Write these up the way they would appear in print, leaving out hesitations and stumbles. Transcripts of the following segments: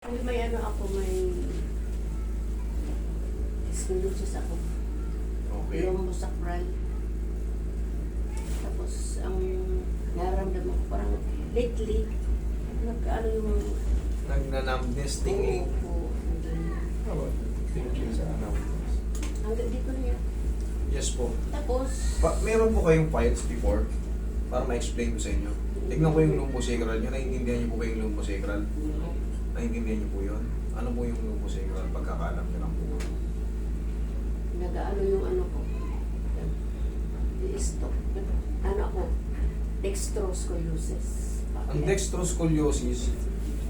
May ano ako, may scoliosis ako. Okay. Lumbosacral. Tapos, ang nararamdaman ko parang lately, nagkaano yung... Nagnanambness, tingling. Oo, How about thinking sa numbness? hanggang dito na yan. Yes po. Tapos, Meron po kayong files before para ma-explain ko sa inyo. Tignan ko yung lumbosacral nyo. Naiintindihan niyo po ba yung lumbosacral? Naiintindihan niyo po yun? Ano po yung lumbosacral? Pagkakalam nyo lang po. nag-ano yung ano ko. I-stop. Ano ako? Dextroscoliosis. Ang dextroscoliosis,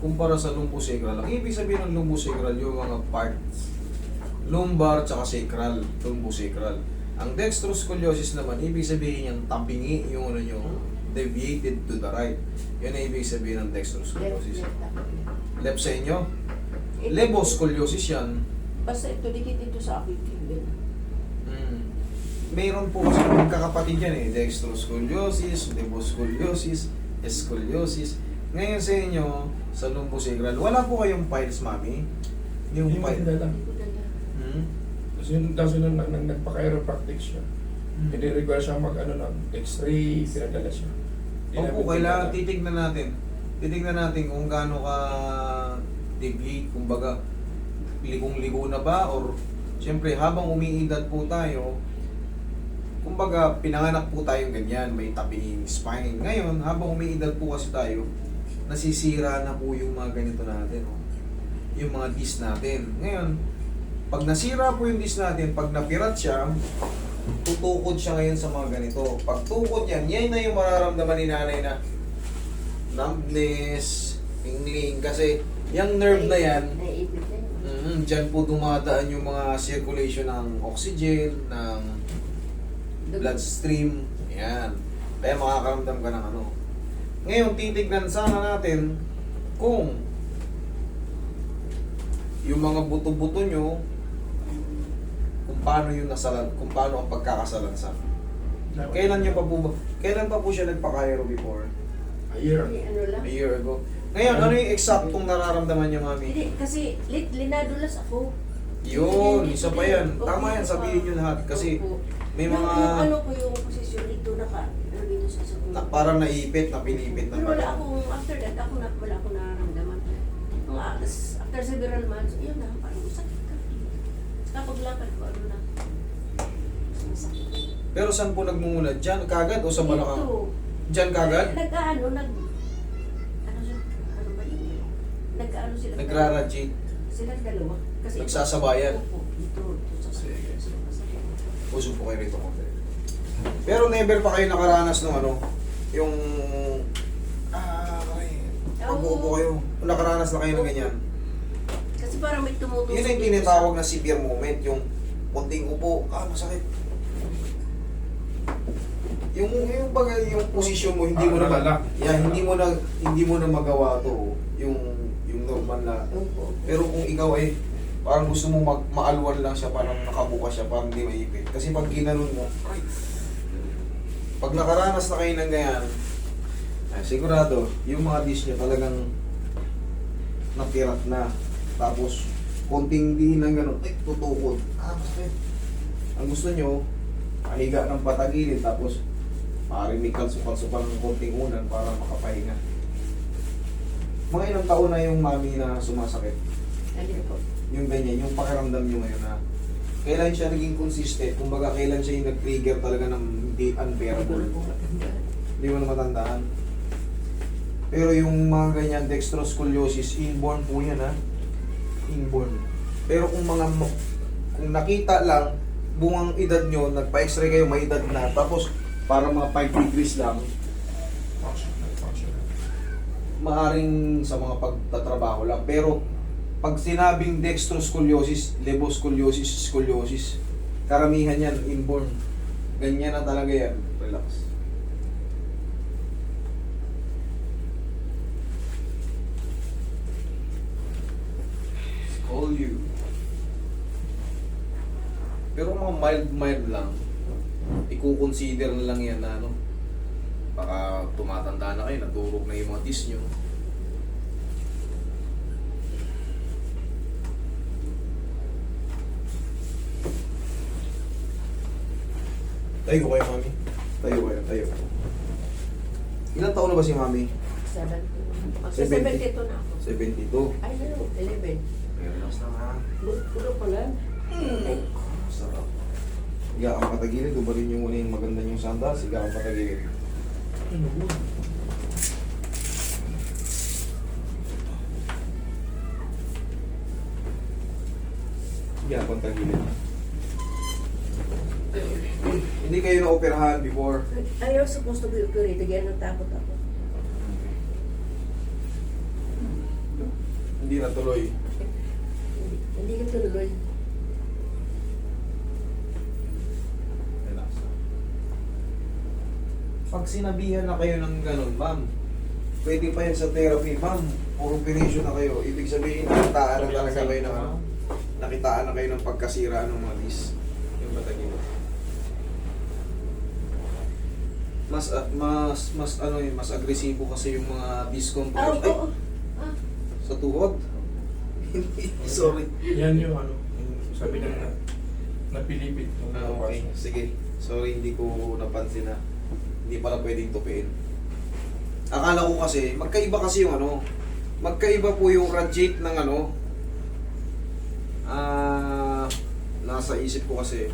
kumpara sa lumbosacral, ang ibig sabihin ng lumbosacral, yung mga parts. Lumbar tsaka sacral, lumbosacral. Ang dextroscoliosis naman, ibig sabihin yung tabingi, yung ano nyo, deviated to the right. Yun ang ibig sabihin ng dextroscoliosis. Left sa inyo? Leboscoliosis yan. Basta ito, dikit ito sa akin. Mayroon po kasi magkakapatid yan eh. Dextroscoliosis, leboscoliosis, scoliosis. Ngayon sa inyo, sa lumbosacral, wala po kayong files, mami? Yung Hindi mo file. dala. Hmm? Kasi yung daw sila nagpa-chiropractic siya. Hindi require siya mag-ano ng x-ray, pinadala siya. Opo, kailangan titignan natin. Titignan natin kung gaano ka deviate, kumbaga ligong-ligo na ba or siyempre habang umiidad po tayo, kumbaga pinanganak po tayong ganyan, may tabing spine. Ngayon, habang umiidad po kasi tayo, nasisira na po yung mga ganito natin, oh. Yung mga disc natin. Ngayon, pag nasira po yung disc natin, pag napirat siya, tutukod siya ngayon sa mga ganito. Pag tukod yan, yan na yung mararamdaman ni nanay na numbness, tingling, kasi yung nerve na yan, Naiipit na yun. dyan po dumadaan yung mga circulation ng oxygen, ng bloodstream, yan. Kaya makakaramdam ka ng ano. Ngayon, titignan sana natin kung yung mga buto-buto nyo, kung paano yung nasalan, kung paano ang pagkakasalansan. Kailan pa po siya nagpa-Cairo before? A year. Ano lang? A year ago. Ngayon, ano yung eksaktong nararamdaman niya, mami? Hindi, kasi linadulas ako. Yun, isa pa yan. Tama yan, sabihin nyo lahat. Kasi may Yung mga ano ko yung posisyon dito, ano dito sa sagot. parang naipit, napinipit na Pero wala pala. akong, after that, wala akong nararamdaman. Mga after several months, yun na, parang sakit ka. Saka paglakad ko, ano na, masakit. Pero saan po nagmumula? Diyan kagad o sa balakang? Dito. Diyan kagad? Ano siya, ano ba yun? Nag-ano sila? Nagraradiate. Silang dalawa. Kasi Nagsasabayan? Opo, dito sa Sige, sige. Puso po kayo rito konti. Pero never pa kayo nakaranas ng ano, yung pag-uupo kayo. Nakaranas na kayo ng ganyan. Kasi parang may tumutusok. Yun yung tinatawag na severe moment, yung konting upo, masakit. Yung bagay, yung posisyon mo, hindi mo na Alala. hindi mo na magawa to, yung normal na. Opo. Pero kung ikaw ay parang gusto mo maalwan lang siya, parang nakabuka siya, parang hindi maipit. Kasi pag ginanon mo, pag nakaranas na kayo ng ganyan, sigurado, yung mga dish niya talagang napirat na. Tapos, konting diin ng gano'n, tutukod. Masakit. Ang gusto nyo, pahiga ng patagilid, tapos maaaring may kalsupal-supal ng konting unan para makapahinga. Mga ilang taon na yung mami na sumasakit. Ayun po. Yung ganyan, yung pakiramdam nyo ngayon na kailan siya naging consistent, kumbaga kailan siya yung nag-trigger talaga ng hindi unbearable. Hindi mo na matandaan. Pero yung mga ganyan, dextroscoliosis, inborn po yan ha. Inborn. Pero kung nakita lang, bungang edad nyo, nagpa-x-ray kayo, may edad na, tapos para mga 5 degrees lang, Functional. maaring sa mga pagtatrabaho lang. Pero pag sinabing dextroscoliosis, leboscoliosis, scoliosis, karamihan yan, inborn. Ganyan na talaga yan. Relax. Call you. Pero mga mild lang, i-consider na lang yan na ano, baka tumatanda na kayo, nadurog na yung mga disc nyo. Tayo kayo, mami. Tayo kayo, tayo. Ilang taon na ba si mami? 70. 70. 72 na ako. 72. Ay, no, 11. Relax lang ha. Gulo pala. Ay, Sarap. Higa kang patagilid, ubalin nyo muna yung maganda yung sandas, higa kang patagilid. Higa kang patagilid. Hindi kayo na-operahan before. I was supposed to be operated. Kaya natakot ako. Hindi natuloy. Hindi ka tuloy. Relax lang. Pag sinabihan na kayo ng ganun, ma'am, pwede pa yan sa therapy, ma'am. Or operation na kayo. Ibig sabihin, nakitaan na talaga kayo ng ano. Nakitaan na kayo ng pagkasira ng mga disc. Yung batagin. Mas agresibo kasi yung mga disc compress. Ay, Ah, sa tuhod. Sorry. Yan yung ano, yung sabi na napilipit. Okay, sige. Sorry, hindi ko napansin na hindi pala pwedeng tupiin. Akala ko kasi, magkaiba kasi yung ano, magkaiba po yung radiate ng ano, nasa isip ko kasi,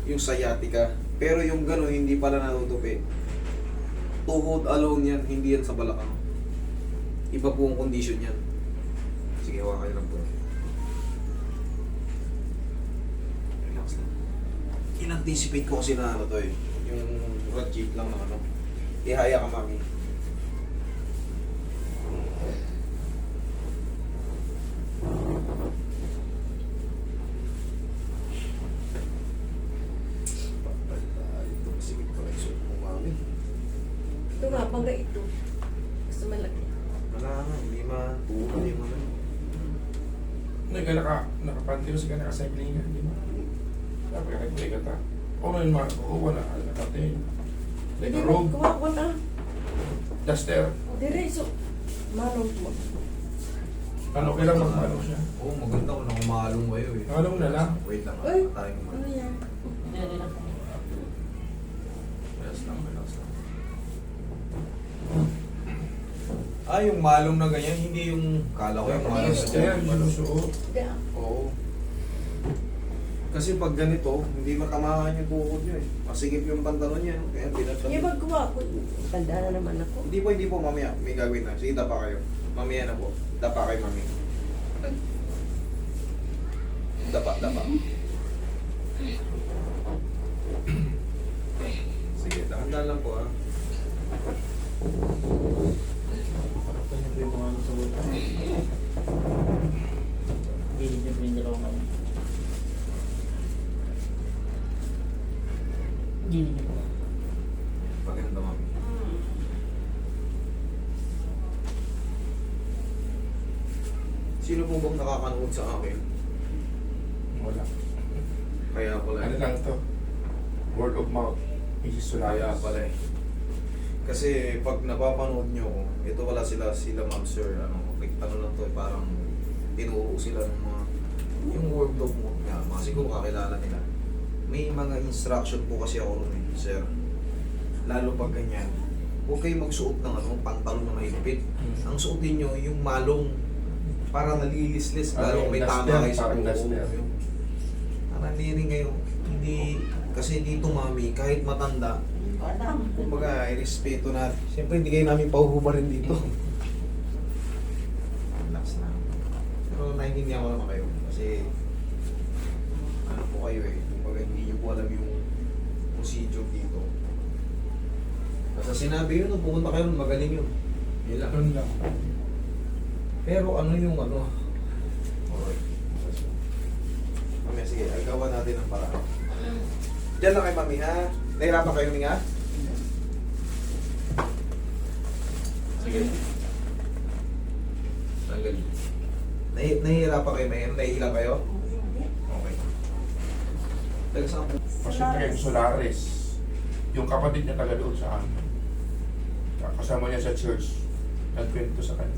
yung sciatica. Pero yung gano'n, hindi pala natutupi. Tuhod alone yan, hindi yan sa balakang. Iba po ang condition yan. Sige, hawa kayo lang po. Relax lang. In-anticipate ko kasi na ano to eh. Yung radiate lang ng ano. Ihaya ka, mami. Ito, sige pa rin suot mo, mami. ito nga, bangga ito. Gusto malaki. Wala nga, hindi matulog yung ano. Nakapantilos ka, nakacycling ka, di ba? Dapat ka nagplay ka ta. O ngayon mga, wala, nakatin. Like a rogue, Kuha na. duster. Diretso. Manong mo. Ano, kailang magmano siya? Oo, maganda kung nakamalong kayo eh. Nakamalong na lang. Wait lang, Uy, tayo mo. ano yan? Relax lang, relax lang. Yung malong na ganyan, hindi yung kala ko yung malong na Duster, dyan. yung suot. Hindi ah. Oo. Kasi pag ganito, hindi matamaan yung tuhod nyo eh. Masigip yung pantalon niya, no? Kaya pinatalo. Yung magkuha ko. Tanda na naman ako. Hindi po, mamaya. May gagawin na. Sige, dapa kayo. Mamaya na po. Dapa kayo, mami. Dapa. Sige, dahan-dahan lang po, ha. Paganda, mami. Sino po bang nakakanood sa akin? Wala. Kaya pala. Ano lang to? Word of mouth. Mrs. Kaya Sulayan. pala eh. Kasi pag napapanood nyo ko, ito wala sila ma'am sir, ano lang to, parang tinuro sila ng mga, yung word of mouth nga, mga siguro kakilala nila. May mga instruction po kasi ako ron eh, sir. Lalo pag ganyan, huwag kayo magsuot ng pantalon na mahigpit. Ang suotin nyo, yung malong, para nalilislis, lalo may tama kayo sa buko. Parang hindi rin kayo, hindi, kasi dito mami, kahit matanda, kumbaga, irespeto natin. Siyempre, hindi kayo namin pahuhubarin dito. Relax na. Pero naiintindihan ko naman kayo. Kasi, ano po kayo eh. Kumbaga, hindi nyo po alam yung procedure dito. Basta sinabi yun, pumunta kayo, magaling yun. Yun lang. Yun lang. Pero ano yung ano? Alright. Mamaya, sige, agawan natin ang paraan. Diyan lang kay mami, ha? Nahirapan kayo nga? Sige. Tanggal. Nahihirapan kayo, may nahihila kayo? Okay. Taga saan po? Pasyente kayo Solares. Yung kapatid niya taga doon sa amin. Kasama niya sa church. Nagkwento sa kanya.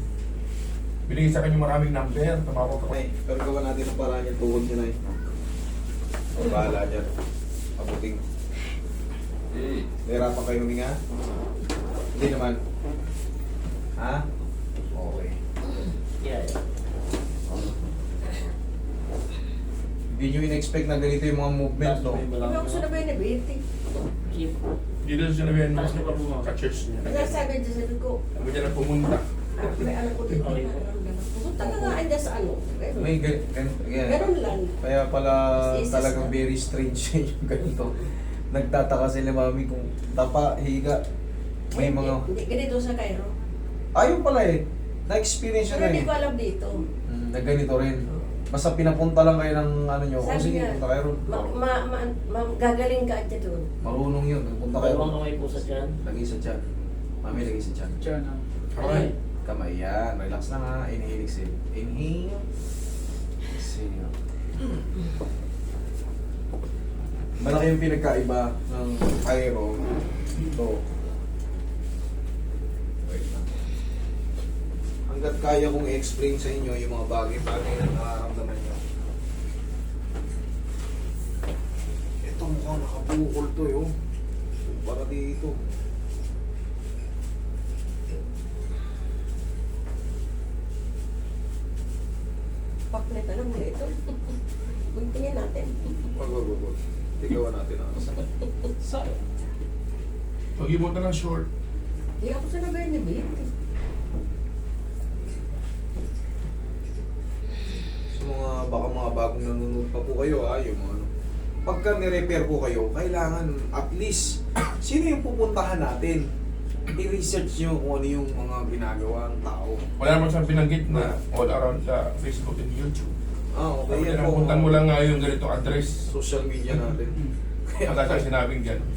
Binigay sa kanya maraming number. Tumawag ako. Okay, pero gawa natin ang paraan yung tuhod niya na yun. O bahala dyan. Abuting. Nahirapan kayo huminga? Hindi naman. Ha? Okay. Yeah. Hindi nyo in-expect na ganito yung mga movement, no? Hindi ako sa nabay na binti. Dito sa sinabihan mo, Taas ka pa po, ma'am. ka-church niya. Kaya sabi niya, sabi ko, Sabi niya na pumunta. may anak ko dito. Okay. Pupunta ka nga dyan sa ano. May Ganun lang. Kaya pala Is- talagang very strange yung ganito. Nagtataka sila mami kung tapa, higa. May mga... Hindi, ganito sa Cairo. Ayun pala eh. Na-experience Pero yun hindi eh. ko alam dito. Na ganito rin. Basta pinapunta lang kayo ng ano nyo. O Sabi sige, niya, punta kayo ron. gagaling ka dyan doon. Marunong yun. Punta kayo Dalawang ron. kamay po sa tiyan. Lagi sa tiyan. Mami, lagi sa tiyan. Tiyan, Aray. Kamay yan. Relax na nga. Inhale, exhale. Inhale. Exhale. Malaki yung pinagkaiba ng Cairo. Ito. Wait lang. Hanggat kaya kong i-explain sa inyo yung mga bagay-bagay na nararamdaman nyo. Ito mukhang nakabukol to yun. Para dito. Paklit, alam mo ito. Guntingin natin. Wag. Tigawan natin ang Sa? Pag-ibunta ng short. Hindi ako sa nabay na binti. So baka mga bagong nanonood pa po kayo yung ano. Pagka ni-repair po kayo, kailangan at least sino yung pupuntahan natin? I-research nyo kung ano yung mga ginagawa ng tao. Wala naman siyang binanggit na all around the Facebook and YouTube. Okay, Kaya yan po. napuntan mo lang nga yung ganitong address. Social media natin. Kaya Wala siyang sinabing gano'n.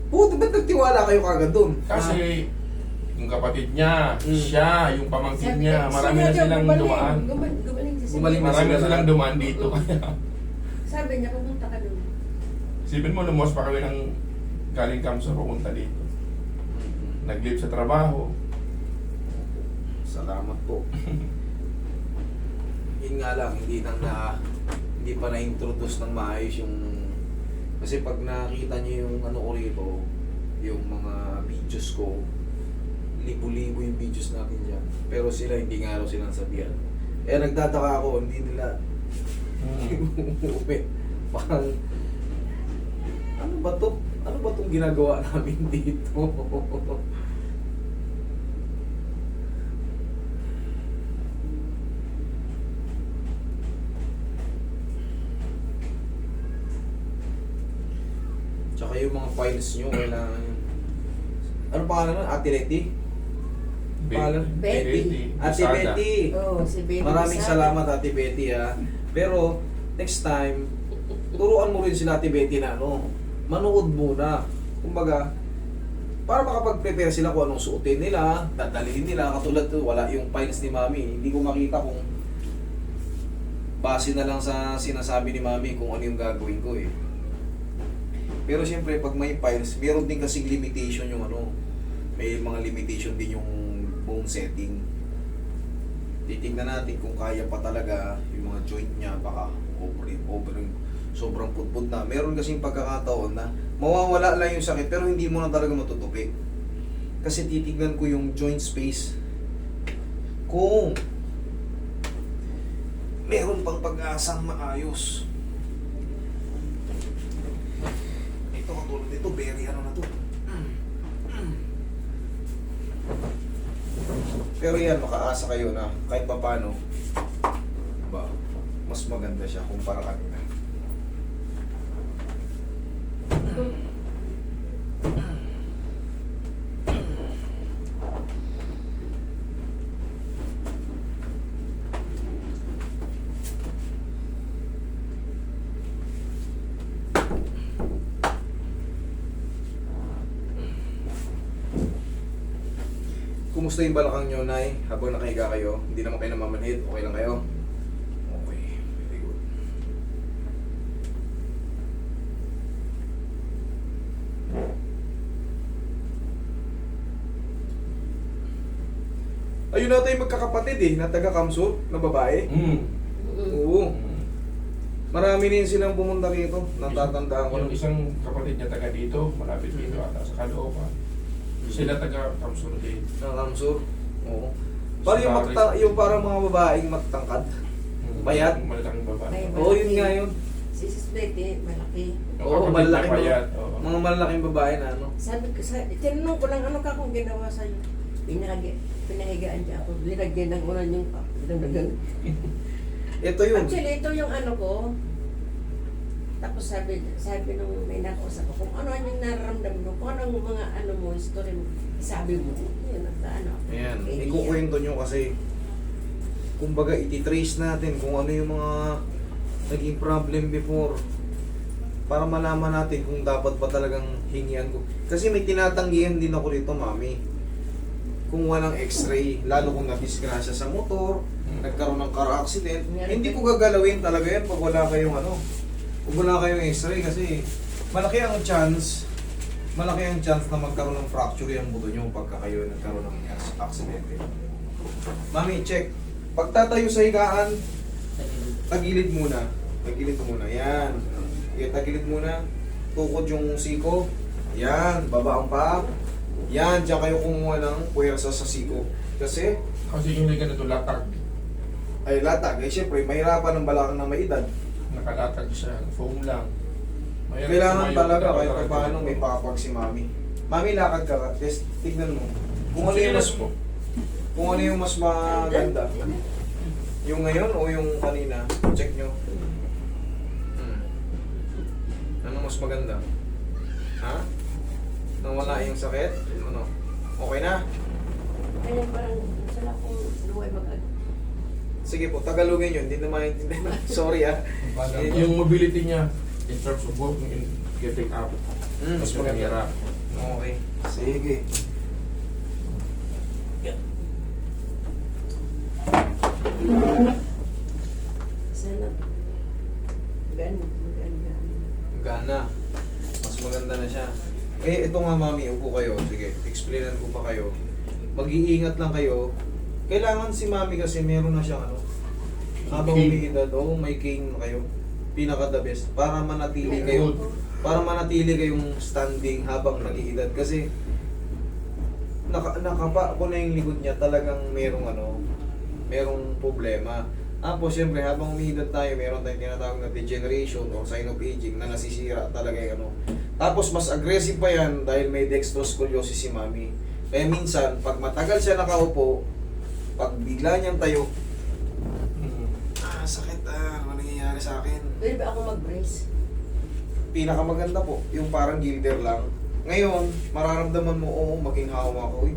Puto, ba't nagtiwala kayo kagad doon? Kasi yung kapatid niya, Mm. siya, yung pamangkin Sabi niya, ko, marami sige, na silang gumaling. dumaan. Gumaling siya. Gumaling Marami na sila silang lahat. dumaan dito. Kaya Sabi niya, pumunta ka doon. isipin mo, lumos pa kami ng galing Kamsur pumunta dito. Nag-leave sa trabaho. Salamat po. Yun nga lang, hindi pa na-introduce ng maayos yung... Kasi pag nakita niyo yung ano ko rito, yung mga videos ko, libo-libo yung videos natin dyan. Pero sila, hindi nga raw silang sabihan. Kaya nagtataka ako, hindi nila umuwi. Parang, ano ba to? Ano ba tong ginagawa namin dito? Tsaka yung mga files nyo, kailangan yun. Ano pangalan nun? Ate Leti? Pangalan? Betty. Ate Posada. Betty! Oo, si Baby. Maraming Sada. salamat Ate Betty ha. Pero next time, turuan mo rin sila Ate Betty na ano, manood muna. Kumbaga, para makapag-prepare sila kung anong suotin nila, dadalhin nila, katulad to, wala yung files ni Mami. Hindi ko makita kung base na lang sa sinasabi ni Mami kung ano yung gagawin ko eh. Pero siyempre, pag may files, meron din kasing limitation yung ano, may mga limitation din yung bone setting. Titignan natin kung kaya pa talaga yung mga joint niya, baka over sobrang pudpud na. Meron kasing pagkakataon na mawawala lang yung sakit pero hindi mo na talaga matutupi. Kasi titignan ko yung joint space. Kung meron pang pag-asang maayos. Ito katulad nito, very ano na to. Pero yan, makaasa kayo na kahit pa paano, ba, mas maganda siya kumpara kanina. Kumusta yung balakang nyo, Nay? Habang nakahiga kayo, hindi naman kayo namamanhid, okay lang kayo? Okay, very good. Ayun na tayo magkakapatid na taga Kamsur, na babae. Mm. Mm. Oo. Mm. Marami rin silang pumunta rito. Natatandaan ko. Yung isang kapatid niya taga dito, malapit dito ata sa Caloocan. Sila taga Kamsur din. Nakamsur. Oo. Parang yung parang mga babaeng matangkad. Bayat? Malaking babae. May- Oo, yun nga yun. Si Sis Betty, malaki. Oo, Kapatid malaki niya payat, oo. Mga malaking babae na ano. Sabi ko, tinanong ko lang, ano ka kung ginawa sa'yo? Pinahigaan niya ako. Linagyan ng ulan yung Ito yun. Actually, ito yung ano ko. Tapos sabi nung may nakausap ko, kung ano yung nararamdaman mo, kung anong mga ano mo, story mo, sabi mo, yun ang ano. Ayan. Eh, Ikukwento nyo kasi kumbaga ititrace natin kung ano yung mga naging problem before para malaman natin kung dapat ba talagang hingian ko. Kasi may tinatanggihan din ako dito, mami. Kung walang x-ray, lalo kung nadisgrasya sa motor, nagkaroon ng car accident, hindi ko gagalawin talaga yan pag wala kayong ano, pag wala kayong x-ray kasi malaki ang chance na magkaroon ng fracture yung buto nyo pagka kayo nagkaroon ng accident. Mami, check. Pagtatayo sa higaan, tagilid muna. Tagilid muna. Yan. Okay, tagilid muna. Tukod yung siko. Yan. Baba ang paa. Yan. Diyan kayo kumuha ng puwersa sa siko. Kasi, Kasi yung liga na ito, latag. ay latag. Eh, syempre, mahirapan ng balakang na may edad. Nakalatag siya, foam lang. Mahirap Kailangan tumayo, talaga dapat kahit talaga paano ito. may papag si mami. Mami, lakad ka. Test, tignan mo. Kung ano yung mas, kung ano yung mas maganda. Yung ngayon o yung kanina. Check nyo. Ano mas maganda? Ha? Nang wala yung sakit? Ano? Okay na? Kaya parang, sala kong luway mag-ano. Sige po, Tagalogin yun. Hindi na maintindihan. Sorry ah. Yung mobility niya, in terms of walking and getting up, mas maganda. mahirap. Okay. Sige. Sana, ganda. Gana. Mas maganda na siya. Eh, ito nga mami, upo kayo. Sige, explainan ko pa kayo. Mag-iingat lang kayo. Kailangan si mami kasi meron na siyang ano. Habang Cane. umiidad, may cane na kayo. Pinaka the best. Para manatili kayo. Para manatili kayong standing habang nag-iidad. Kasi, nakapa ko na yung likod niya, talagang merong problema. Tapos, syempre, habang umiidad tayo, meron tayong tinatawag na degeneration or sign of aging na nasisira talaga yung ano. Tapos, mas aggressive pa yan dahil may dextroscoliosis si mami. Kaya minsan, pag matagal siya nakaupo, pag bigla niyang tayo, sakit ano nangyayari sa akin? Pwede ba ako mag-brace? Pinakamaganda po, yung parang gilder lang. Ngayon, mararamdaman mo, oo, maginhawa ako.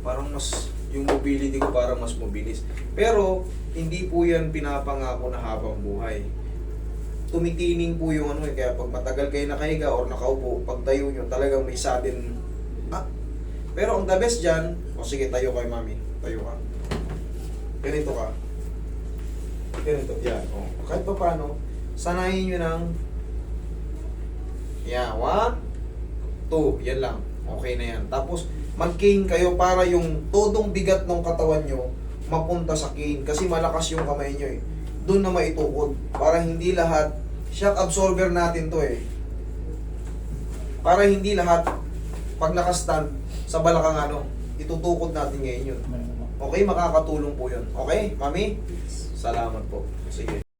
Parang mas, yung mobility ko parang mas mabilis. Pero, hindi po yan pinapangako na habang buhay. Tumitining po yung ano kaya pag matagal kayo nakahiga or nakaupo, pag tayo nyo, talagang may sudden, Pero ang the best dyan, sige, tayo kay mami. Tayo ka. Ganito ka. Ganito, yan. Kahit pa paano, sanayin nyo ng, 1, 2, yan lang. Okay na yan. Tapos, mag-cane kayo para yung todong bigat ng katawan nyo mapunta sa cane. Kasi malakas yung kamay nyo eh. Doon na maitukod. Para hindi lahat, shock absorber natin to eh. Para hindi lahat, pag nakastand sa balakang itutukod natin ngayon yun. Okay, makakatulong po yun. Okay, mami? Salamat po. Sige.